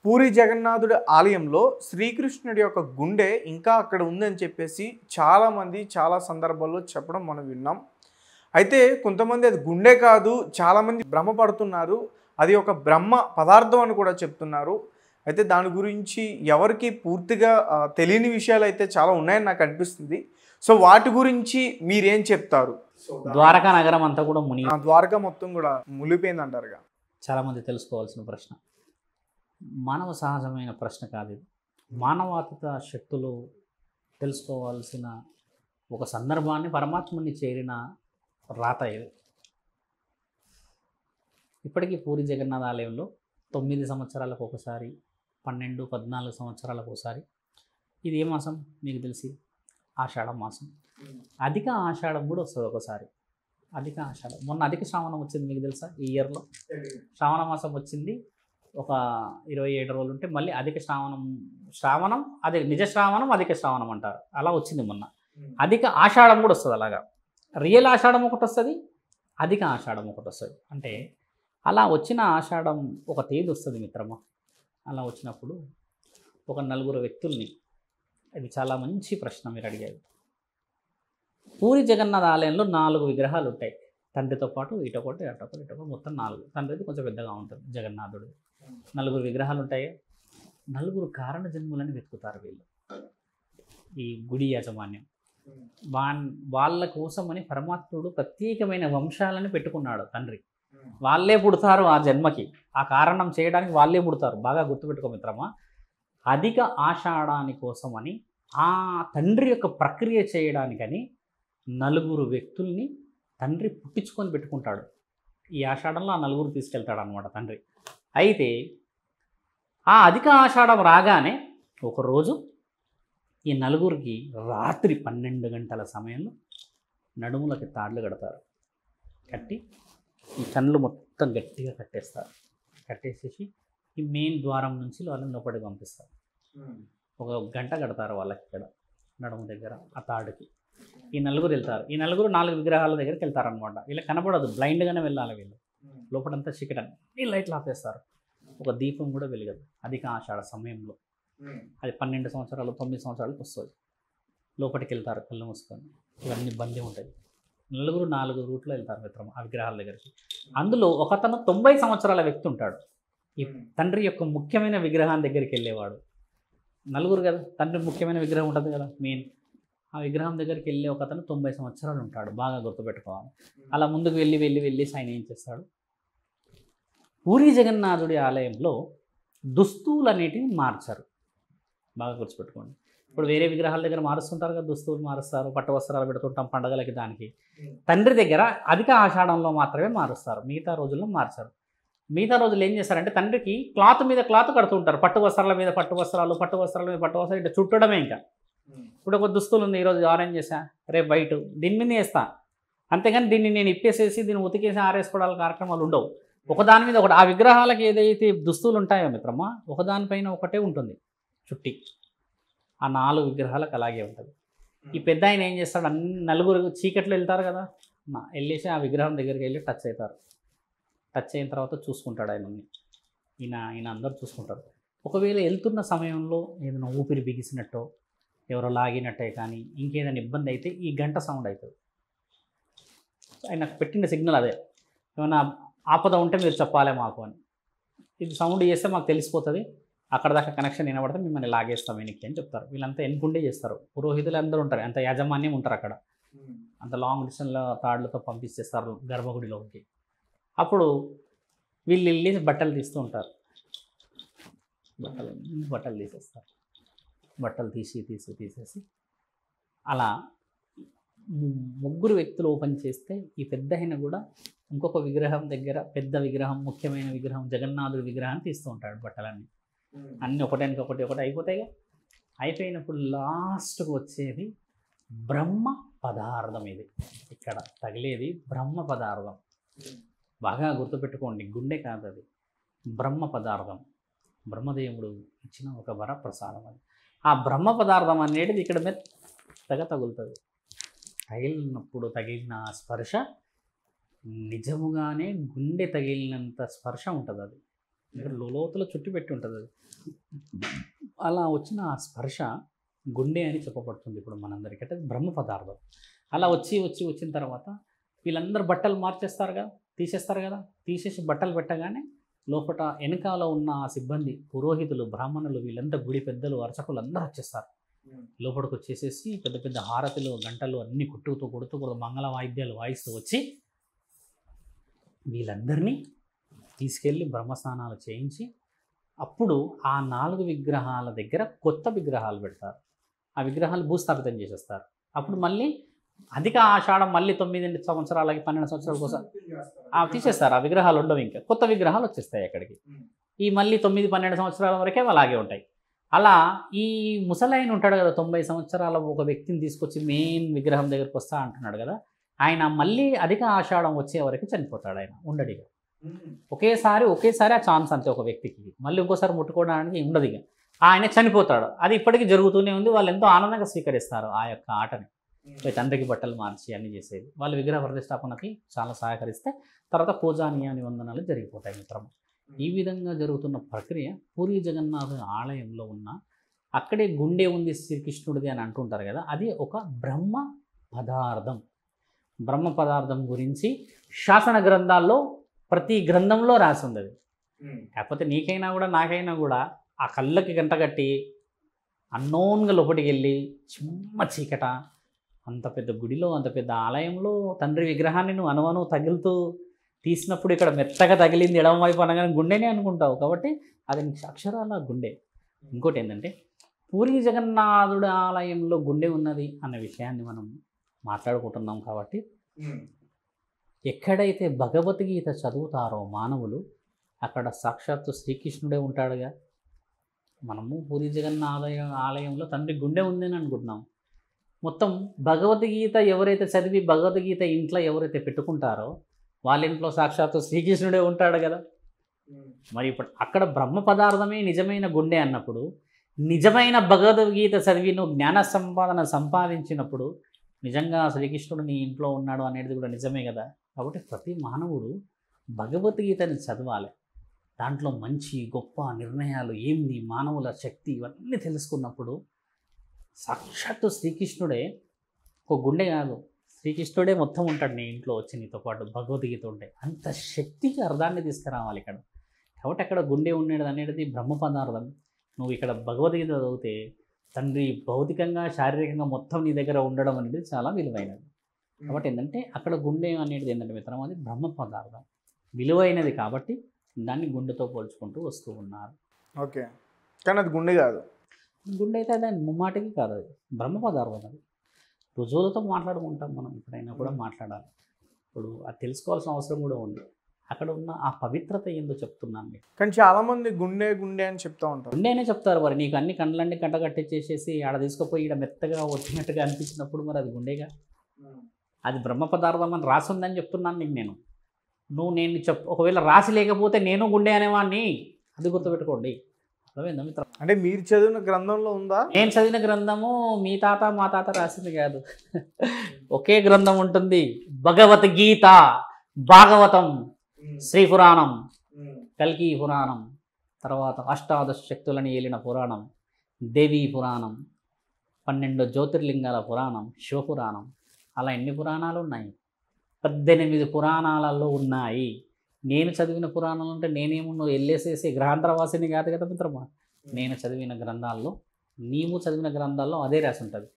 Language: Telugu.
పూరి జగన్నాథుడి ఆలయంలో శ్రీకృష్ణుడి యొక్క గుండె ఇంకా అక్కడ ఉందని చెప్పేసి చాలామంది చాలా సందర్భాల్లో చెప్పడం మనం విన్నాం. అయితే కొంతమంది అది గుండె కాదు, చాలామంది భ్రమపడుతున్నారు, అది ఒక బ్రహ్మ పదార్థం అని కూడా చెప్తున్నారు. అయితే దాని గురించి ఎవరికి పూర్తిగా తెలియని విషయాలు అయితే చాలా ఉన్నాయని నాకు అనిపిస్తుంది. సో వాటి గురించి మీరేం చెప్తారు? ద్వారకా నగరం అంతా కూడా ద్వారకా మొత్తం కూడా మునిగిపోయింది అంటారుగా. చాలామంది తెలుసుకోవాల్సిన ప్రశ్న, మానవ సహజమైన ప్రశ్న కాదు ఇది. మానవాతీత శక్తులు తెలుసుకోవాల్సిన ఒక సందర్భాన్ని పరమాత్మని చేరిన రాత ఇది. ఇప్పటికీ పూరి జగన్నాథ ఆలయంలో 9 సంవత్సరాలకు ఒకసారి, 12, 14 సంవత్సరాలకు ఒకసారి, ఇది ఏ మాసం మీకు తెలిసి? ఆషాఢ మాసం. అధిక ఆషాఢం కూడా వస్తుంది ఒకసారి. అధిక ఆషాఢం, మొన్న అధిక శ్రావణం వచ్చింది, మీకు తెలుసా? ఈ ఇయర్లో శ్రావణ మాసం వచ్చింది, ఒక 27 రోజులు ఉంటే మళ్ళీ అధిక శ్రావణం అదే నిజ శ్రావణం, అధిక శ్రావణం అంటారు, అలా వచ్చింది మొన్న. అధిక ఆషాఢం కూడా వస్తుంది. అలాగా రియల్ ఆషాఢం ఒకటి వస్తుంది, అధిక ఆషాఢం ఒకటి వస్తుంది. అంటే అలా వచ్చిన ఆషాఢం ఒక తేదీ వస్తుంది మిత్రమా. అలా వచ్చినప్పుడు ఒక 4 వ్యక్తుల్ని, ఇది చాలా మంచి ప్రశ్న మీరు అడిగారు. పూరి జగన్నాథ ఆలయంలో 4 విగ్రహాలు ఉంటాయి, తండ్రితో పాటు ఇటొకటి అటొకటి ఇటొకటి, మొత్తం 4. తండ్రిది కొంచెం పెద్దగా ఉంటుంది, జగన్నాథుడు. 4 విగ్రహాలు ఉంటాయి. 4 కారణ జన్ములని వెతుకుతారు వీళ్ళు, ఈ గుడి యాజమాన్యం. వాళ్ళ కోసమని పరమాత్ముడు ప్రత్యేకమైన వంశాలను పెట్టుకున్నాడు తండ్రి. వాళ్ళే పుడతారు ఆ జన్మకి, ఆ కారణం చేయడానికి వాళ్ళే పుడతారు. బాగా గుర్తుపెట్టుకో మిత్రమా. అధిక ఆషాఢాని కోసమని, ఆ తండ్రి యొక్క ప్రక్రియ చేయడానికని 4 వ్యక్తుల్ని తండ్రి పుట్టించుకొని పెట్టుకుంటాడు. ఈ ఆషాఢంలో ఆ 4 తీసుకెళ్తాడు అనమాట తండ్రి. అయితే ఆ అధిక ఆషాఢం రాగానే ఒకరోజు ఈ 4కి రాత్రి 12 గంటల సమయంలో నడుములకి తాళ్ళు కడతారు. కట్టి ఈ కళ్ళు మొత్తం గట్టిగా కట్టేస్తారు. కట్టేసేసి ఈ మెయిన్ ద్వారం నుంచి వాళ్ళని లోపలికి పంపిస్తారు. ఒక గంట కడతారు వాళ్ళకి ఇక్కడ నడుము దగ్గర ఆ తాడుకి. ఈ 4 వెళ్తారు. ఈ 4 విగ్రహాల దగ్గరికి వెళ్తారనమాట. వీళ్ళకి కనపడదు, బ్లైండ్గానే వెళ్ళాలి వీళ్ళు. లోపలంతా చీకటి, అన్ని లైట్లు ఆపేస్తారు, ఒక దీపం కూడా వెలగదు. అధిక ఆషాఢ సమయంలో అది 12 సంవత్సరాలు 9 సంవత్సరాలకు వస్తుంది. లోపలికి వెళ్తారు కళ్ళు మూసుకొని, ఇవన్నీ బందీ ఉంటాయి. 4 రూట్లో వెళ్తారు మిత్రం ఆ విగ్రహాల దగ్గరికి. అందులో ఒకతను 90 సంవత్సరాల వ్యక్తి ఉంటాడు. ఈ తండ్రి యొక్క ముఖ్యమైన విగ్రహం దగ్గరికి వెళ్ళేవాడు. 4 కదా, తండ్రి ముఖ్యమైన విగ్రహం ఉంటుంది కదా మెయిన్. ఆ విగ్రహం దగ్గరికి వెళ్ళే ఒకతను 90 సంవత్సరాలు ఉంటాడు, బాగా గుర్తుపెట్టుకోవాలి. అలా ముందుకు వెళ్ళి ఆయన ఏం చేస్తాడు, పూరి జగన్నాథుడి ఆలయంలో దుస్తులు అనేటివి మార్చారు. బాగా గుర్తుపెట్టుకోండి. ఇప్పుడు వేరే విగ్రహాల దగ్గర మారుస్తుంటారు కదా, దుస్తులు మారుస్తారు, పట్టు వస్త్రాలు పెడుతుంటాం పండగలకి, దానికి. తండ్రి దగ్గర అధిక ఆషాఢంలో మాత్రమే మారుస్తారు, మిగతా రోజుల్లో మార్చారు. మిగతా రోజులు ఏం చేస్తారంటే తండ్రికి క్లాత్ మీద క్లాత్ కడుతుంటారు, పట్టు వస్త్రాల మీద పట్టు వస్త్రాలు, పట్టు వస్త్రాల మీద పట్టు వస్త్రాలు, ఇట్లా చుట్టడమే. ఇంకా ఇప్పుడు ఒక దుస్తులు ఉంది, ఈరోజు ఆరెంజ్ చేసా, రేపు వైట్, దీని మీద వేస్తా. అంతేగాని దీన్ని నేను ఇప్పేసేసి దీన్ని ఉతికేసి ఆరేసుకోవడాల కార్యక్రమాలు ఉండవు. ఒకదాని మీద ఒకటి. ఆ విగ్రహాలకు ఏదైతే దుస్తులు ఉంటాయో మిత్రమా, ఒకదానిపైన ఒకటే ఉంటుంది చుట్టి. ఆ 4 విగ్రహాలకు అలాగే ఉంటుంది. ఈ పెద్ద ఆయన ఏం చేస్తాడు, అన్ని 4 చీకట్లో వెళ్తారు కదా, వెళ్ళేసి ఆ విగ్రహం దగ్గరికి వెళ్ళి టచ్ అవుతారు. టచ్ అయిన తర్వాత చూసుకుంటాడు ఆయనని. ఈయన అందరూ చూసుకుంటారు. ఒకవేళ వెళ్తున్న సమయంలో ఏదైనా ఊపిరి బిగిసినట్టో, ఎవరో లాగినట్టే కానీ ఇంకేదైనా ఇబ్బంది అయితే ఈ గంట సౌండ్ అవుతుంది. ఆయన పెట్టిన సిగ్నల్ అదే, ఏమైనా ఆపద ఉంటే మీరు చెప్పాలి మాకు అని. ఇది సౌండ్ చేస్తే మాకు తెలిసిపోతుంది, అక్కడ దాకా కనెక్షన్ వినబడితే మిమ్మల్ని లాగేస్తాం వెనక్కి అని చెప్తారు. వీళ్ళంతా ఎన్నుకుండే చేస్తారు, పురోహితులు అందరూ ఉంటారు, అంత యాజమాన్యం ఉంటారు అక్కడ. అంత లాంగ్ డిస్టెన్స్లో తాడులతో పంపించేస్తారు గర్భగుడిలోకి. అప్పుడు వీళ్ళు వెళ్ళి బట్టలు తీస్తూ ఉంటారు, బట్టలు తీసేస్తారు. బట్టలు తీసేసి అలా 3 వ్యక్తులు ఓపెన్ చేస్తే ఈ పెద్ద అయిన కూడా ఇంకొక విగ్రహం దగ్గర, పెద్ద విగ్రహం, ముఖ్యమైన విగ్రహం, జగన్నాథుడి విగ్రహాన్ని తీస్తూ ఉంటాడు. బట్టలన్నీ అన్నీ ఒకటి అయిపోతాయి. అయిపోయినప్పుడు లాస్ట్కు వచ్చేది బ్రహ్మ పదార్థం. ఇది ఇక్కడ తగిలేది బ్రహ్మ పదార్థం. బాగా గుర్తుపెట్టుకోండి, గుండె కాదు అది, బ్రహ్మ పదార్థం. బ్రహ్మదేవుడు ఇచ్చిన ఒక వరప్రసాదం అది. ఆ బ్రహ్మ పదార్థం అనేది ఇక్కడ మెత్తగా తగులుతుంది. తగిలిన స్పర్శ నిజముగానే గుండె తగిలినంత స్పర్శ ఉంటుంది. అది లోతులో చుట్టి పెట్టి ఉంటుంది అది. అలా వచ్చిన ఆ స్పర్శ గుండె అని చెప్పబడుతుంది ఇప్పుడు మనందరికీ. అంటే బ్రహ్మ పదార్థం అలా వచ్చిన తర్వాత వీళ్ళందరూ బట్టలు మార్చేస్తారు కదా, తీసేస్తారు కదా, తీసేసి బట్టలు పెట్టగానే లోపల వెనకాల ఉన్న ఆ సిబ్బంది, పురోహితులు, బ్రాహ్మణులు, వీళ్ళంతా గుడి పెద్దలు, అర్చకులు అందరూ వచ్చేస్తారు. లోపలికి వచ్చేసేసి పెద్ద పెద్ద హారతులు, గంటలు అన్నీ కొడుతూ మంగళ వాయిద్యాలు వాయిస్తూ వచ్చి వీళ్ళందరినీ తీసుకెళ్ళి బ్రహ్మస్నానాలు చేయించి అప్పుడు ఆ 4 విగ్రహాల దగ్గర కొత్త విగ్రహాలు పెడతారు. ఆ విగ్రహాలు భూస్థాపితం చేసేస్తారు. అప్పుడు మళ్ళీ అధిక ఆషాఢం మళ్ళీ 9 సంవత్సరాలకి 12 సంవత్సరాల కోసం తీసేస్తారు. ఆ విగ్రహాలు ఉండవు, ఇంకా కొత్త విగ్రహాలు వచ్చేస్తాయి అక్కడికి. ఈ మళ్ళీ 9-12 సంవత్సరాల వరకే అలాగే ఉంటాయి. అలా ఈ ముసలాయన ఉంటాడు కదా, 90 సంవత్సరాల ఒక వ్యక్తిని తీసుకొచ్చి మెయిన్ విగ్రహం దగ్గరికి వస్తా అంటున్నాడు కదా, ఆయన మళ్ళీ అధిక ఆషాఢం వచ్చే వరకు చనిపోతాడు. ఆయన ఉండడిగా ఒకేసారి ఆ ఛాన్స్ అంతే ఒక వ్యక్తికి, మళ్ళీ ఇంకోసారి ముట్టుకోవడానికి ఉండదు ఇక. ఆయన చనిపోతాడు. అది ఇప్పటికీ జరుగుతూనే ఉంది. వాళ్ళు ఎంతో ఆనందంగా స్వీకరిస్తారు ఆ యొక్క ఆటని. తండ్రికి బట్టలు మార్చి అన్నీ చేసేది. వాళ్ళు విగ్రహ ప్రతిష్టాపనకి చాలా సహకరిస్తే తర్వాత పూజా నిబంధనలు జరిగిపోతాయి మిత్రం. ఈ విధంగా జరుగుతున్న ప్రక్రియ పూరీ జగన్నాథ ఆలయంలో ఉన్న అక్కడే గుండె ఉంది శ్రీకృష్ణుడిది అని అంటుంటారు కదా, అది ఒక బ్రహ్మ పదార్థం. బ్రహ్మ పదార్థం గురించి శాసన గ్రంథాల్లో ప్రతి గ్రంథంలో రాసి ఉంది. అది కాకపోతే నీకైనా కూడా నాకైనా కూడా ఆ కళ్ళకి గంట కట్టి అన్నోన్గా లోపలికి వెళ్ళి చిమ్మ చీకట, అంత పెద్ద గుడిలో అంత పెద్ద ఆలయంలో తండ్రి విగ్రహాన్ని నువ్వు అనువను తగులుతూ తీసినప్పుడు ఇక్కడ మెత్తగా తగిలింది ఎడమ వైపు అనగానే గుండెనే అనుకుంటావు. కాబట్టి అది నీకు అక్షరాల గుండె. ఇంకోటి ఏంటంటే పూరీ జగన్నాథుడి ఆలయంలో గుండె ఉన్నది అన్న విషయాన్ని మనం మాట్లాడుకుంటున్నాం. కాబట్టి ఎక్కడైతే భగవద్గీత చదువుతారో మానవులు అక్కడ సాక్షాత్తు శ్రీకృష్ణుడే ఉంటాడుగా. మనము పూరీ జగన్నాథ ఆలయంలో తండ్రి గుండె ఉందని అనుకుంటున్నాం. మొత్తం భగవద్గీత ఎవరైతే చదివి భగవద్గీత ఇంట్లో ఎవరైతే పెట్టుకుంటారో వాళ్ళ ఇంట్లో సాక్షాత్తు శ్రీకృష్ణుడే ఉంటాడు కదా. మరి ఇప్పుడు అక్కడ బ్రహ్మ పదార్థమే నిజమైన గుండె అన్నప్పుడు, నిజమైన భగవద్గీత చదివి నువ్వు జ్ఞాన సంపాదన సంపాదించినప్పుడు నిజంగా శ్రీకృష్ణుడు నీ ఇంట్లో ఉన్నాడు అనేది కూడా నిజమే కదా. కాబట్టి ప్రతి మానవుడు భగవద్గీతని చదవాలి. దాంట్లో మంచి గొప్ప నిర్ణయాలు ఏంది, మానవుల శక్తి, ఇవన్నీ తెలుసుకున్నప్పుడు సాక్షాత్తు శ్రీకృష్ణుడే ఒక గుండె కాదు, శ్రీకృష్ణుడే మొత్తం ఉంటాడు నీ ఇంట్లో వచ్చి నీతో పాటు భగవద్గీత ఉంటే. అంత శక్తికి అర్థాన్ని తీసుకురావాలి ఇక్కడ. కాబట్టి అక్కడ గుండె ఉండేది అనేది బ్రహ్మ పదార్థం. నువ్వు ఇక్కడ భగవద్గీత చదివితే తండ్రి భౌతికంగా శారీరకంగా మొత్తం నీ దగ్గర ఉండడం అనేది చాలా విలువైనది. కాబట్టి ఏంటంటే అక్కడ గుండె అనేది ఏంటంటే మిత్రం, అది బ్రహ్మ పదార్థం విలువైనది. కాబట్టి దాన్ని గుండెతో పోల్చుకుంటూ వస్తూ ఉన్నారు. ఓకే, కానీ అది గుండె కాదు. గుండె అయితే దాని ముమ్మాటికి కాదు, అది బ్రహ్మ పదార్థం. అది రుజువులతో మాట్లాడుకుంటాం మనం, ఎప్పుడైనా కూడా మాట్లాడాలి. ఇప్పుడు అది తెలుసుకోవాల్సిన అవసరం కూడా ఉంది. అక్కడ ఉన్న ఆ పవిత్రత ఏందో చెప్తున్నాను మీకు. కానీ చాలామంది గుండె గుండె అని చెప్తూ ఉంటారు. గుండెనే చెప్తారు. మరి నీకు అన్ని కళ్ళన్నీ కట్టగట్టేసేసి ఆడ తీసుకుపోయి ఇక్కడ మెత్తగా వచ్చినట్టుగా అనిపించినప్పుడు మరి అది గుండెగా, అది బ్రహ్మ పదార్థం అని రాసి ఉందని చెప్తున్నాను నీకు నేను. నేను ఒకవేళ రాసి లేకపోతే నేను గుండె అనేవాడిని, అది గుర్తుపెట్టుకోండి. అర్థమైందా మిత్రం? అంటే మీరు చదివిన గ్రంథంలో ఉందా? నేను చదివిన గ్రంథము మీ తాత మా తాత రాసింది కాదు. ఒకే గ్రంథం ఉంటుంది. భగవద్గీత, భాగవతం, శ్రీ పురాణం, కల్కి పురాణం, తర్వాత అష్టాదశ శక్తులని ఏలిన పురాణం, దేవీ పురాణం, 12 జ్యోతిర్లింగాల పురాణం, శివపురాణం, అలా ఎన్ని పురాణాలు ఉన్నాయి? 18 పురాణాలలో ఉన్నాయి. నేను చదివిన పురాణాలు అంటే నేనేమో వెళ్ళేసేసి గ్రహాంతరవాసిని కాదు కదా మిత్రమా. నేను చదివిన గ్రంథాల్లో, నీవు చదివిన గ్రంథాల్లో అదే రాసి ఉంటుంది.